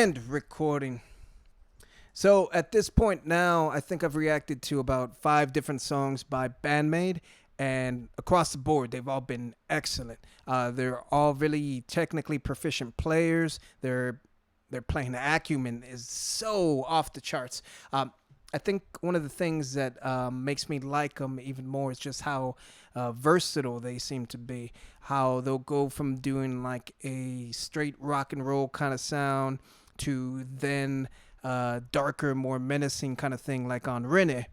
And recording. So at this point now, I think I've reacted to about 5 different songs by Band-Maid, and across the board, they've all been excellent. They're all really technically proficient players. Their playing acumen is so off the charts. I think one of the things that makes me like them even more is just how versatile they seem to be. How they'll go from doing like a straight rock and roll kind of sound to then darker, more menacing kind of thing like on Rene.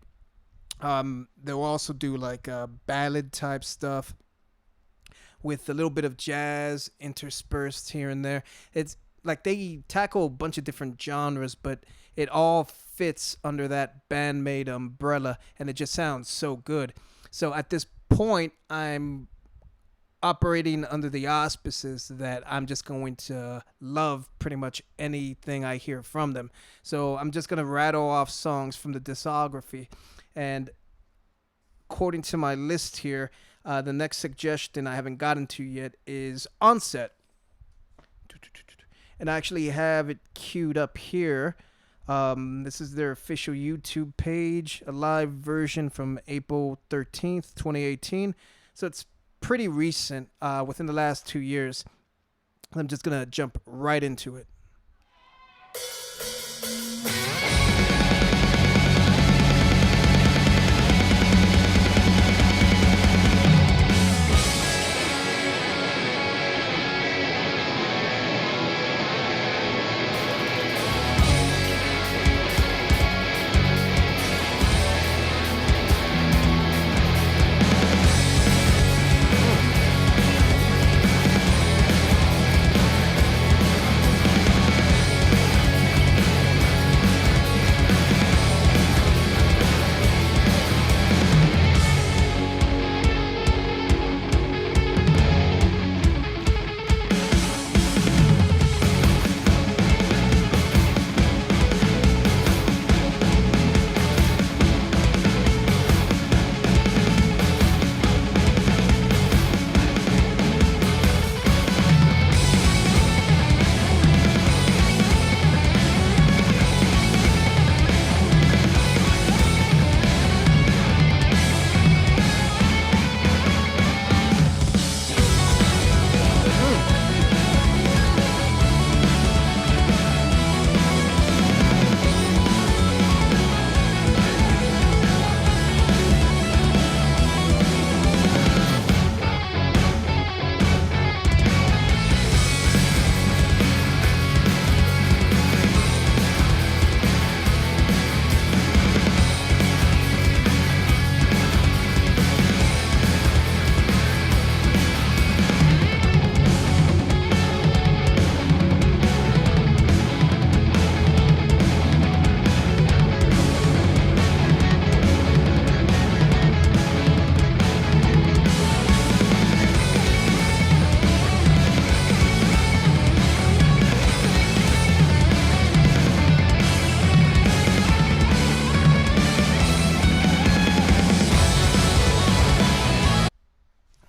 They'll also do like ballad type stuff with a little bit of jazz interspersed here and there. It's like they tackle a bunch of different genres, but it all fits under that Band-Maid umbrella, and it just sounds so good. So at this point, I'm operating under the auspices that I'm just going to love pretty much anything I hear from them. So I'm just going to rattle off songs from the discography. And according to my list here, the next suggestion I haven't gotten to yet is Onset. And I actually have it queued up here. This is their official YouTube page, a live version from April 13th, 2018. So it's pretty recent, within the last 2 years. I'm just going to jump right into it.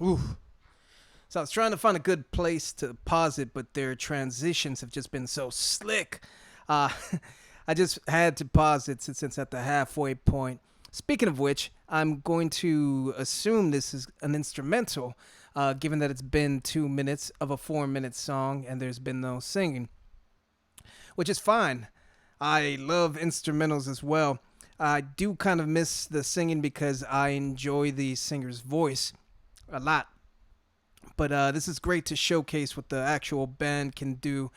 Ooh. So I was trying to find a good place to pause it, but their transitions have just been so slick. Uh, I just had to pause it since it's at the halfway point. Speaking of which, I'm going to assume this is an instrumental, given that it's been 2 minutes of a 4-minute song and there's been no singing, which is fine. I love instrumentals as well. I do kind of miss the singing because I enjoy the singer's voice a lot. But this is great to showcase what the actual band can do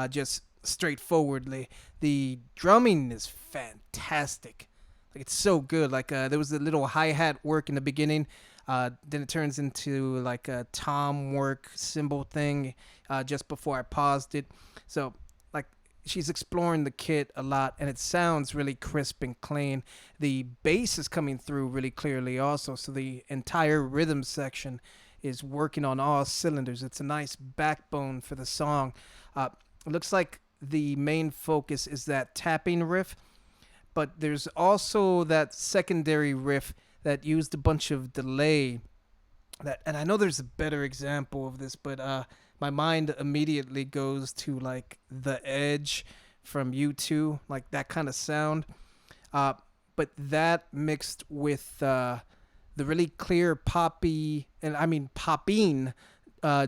just straightforwardly. The drumming is fantastic. Like, it's so good. Like, there was a little hi-hat work in the beginning. Then it turns into like a tom work cymbal thing just before I paused it. So, like, she's exploring the kit a lot, and it sounds really crisp and clean. The bass is coming through really clearly also, so the entire rhythm section is working on all cylinders. It's a nice backbone for the song. It looks like the main focus is that tapping riff, but there's also that secondary riff that used a bunch of delay. And I know there's a better example of this, but my mind immediately goes to like The Edge from U2, like that kind of sound. Uh, but that mixed with the really clear poppy, and I mean popping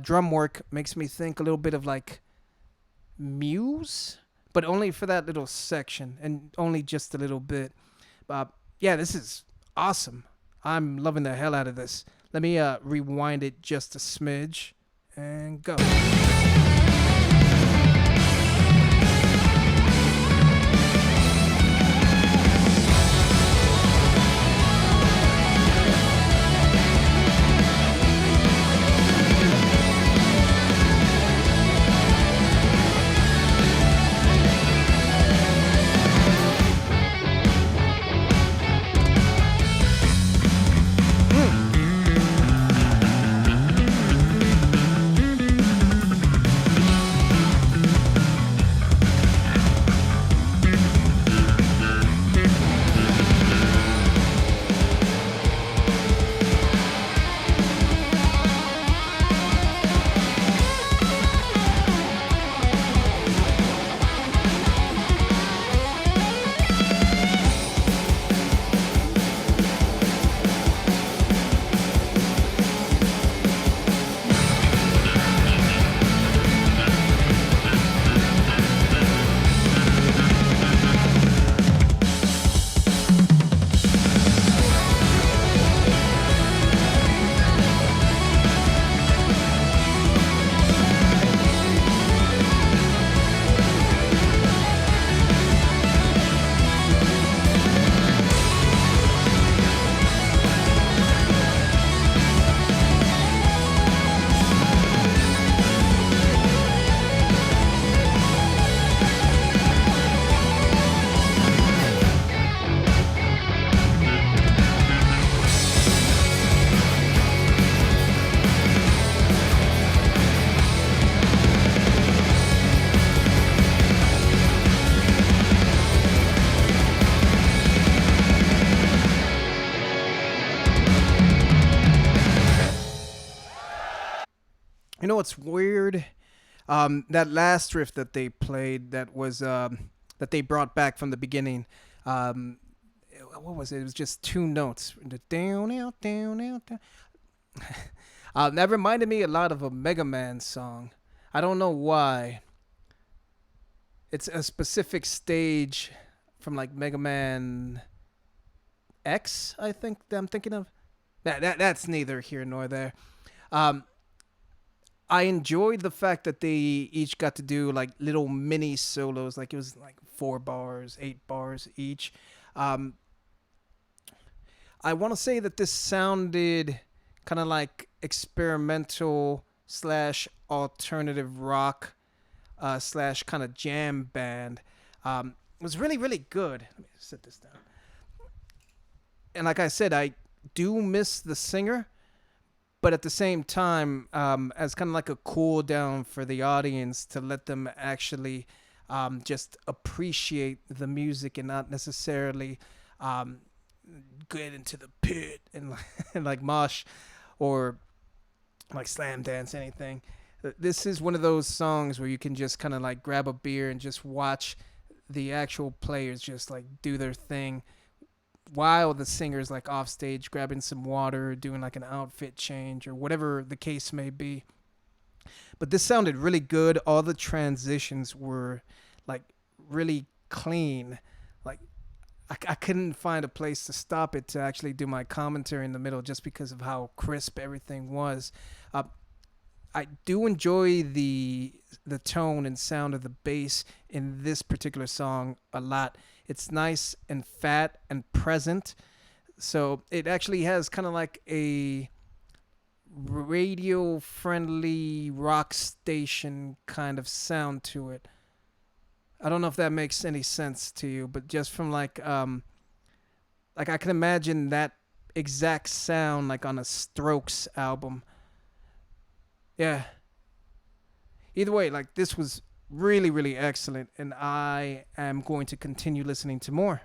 drum work makes me think a little bit of like Muse, but only for that little section and only just a little bit. Uh, yeah, this is awesome. I'm loving the hell out of this. Let me rewind it just a smidge and go. You know what's weird? That last riff that they played, that was that they brought back from the beginning. Um, what was it? It was just two notes. The down, out, down, out, down. That reminded me a lot of a Mega Man song. I don't know why. It's a specific stage from like Mega Man X, I think that I'm thinking of. That's neither here nor there. Um, I enjoyed the fact that they each got to do like little mini solos, like it was like 4 bars, 8 bars each. Um, I want to say that this sounded kind of like experimental slash alternative rock slash kind of jam band. It was really, really good. Let me sit this down. And like I said, I do miss the singer, but at the same time, as kind of like a cool down for the audience to let them actually just appreciate the music and not necessarily um, get into the pit and, and like mosh or like slam dance anything. This is one of those songs where you can just kind of like grab a beer and just watch the actual players just like do their thing while the singer's like off stage grabbing some water, doing like an outfit change or whatever the case may be. But this sounded really good. All the transitions were like really clean. Like I couldn't find a place to stop it to actually do my commentary in the middle just because of how crisp everything was. Uh, I do enjoy the tone and sound of the bass in this particular song a lot. It's nice and fat and present. So it actually has kind of like a radio friendly rock station kind of sound to it. I don't know if that makes any sense to you, but just from like I can imagine that exact sound like on a Strokes album. Yeah. Either way, like this was really, really excellent, and I am going to continue listening to more.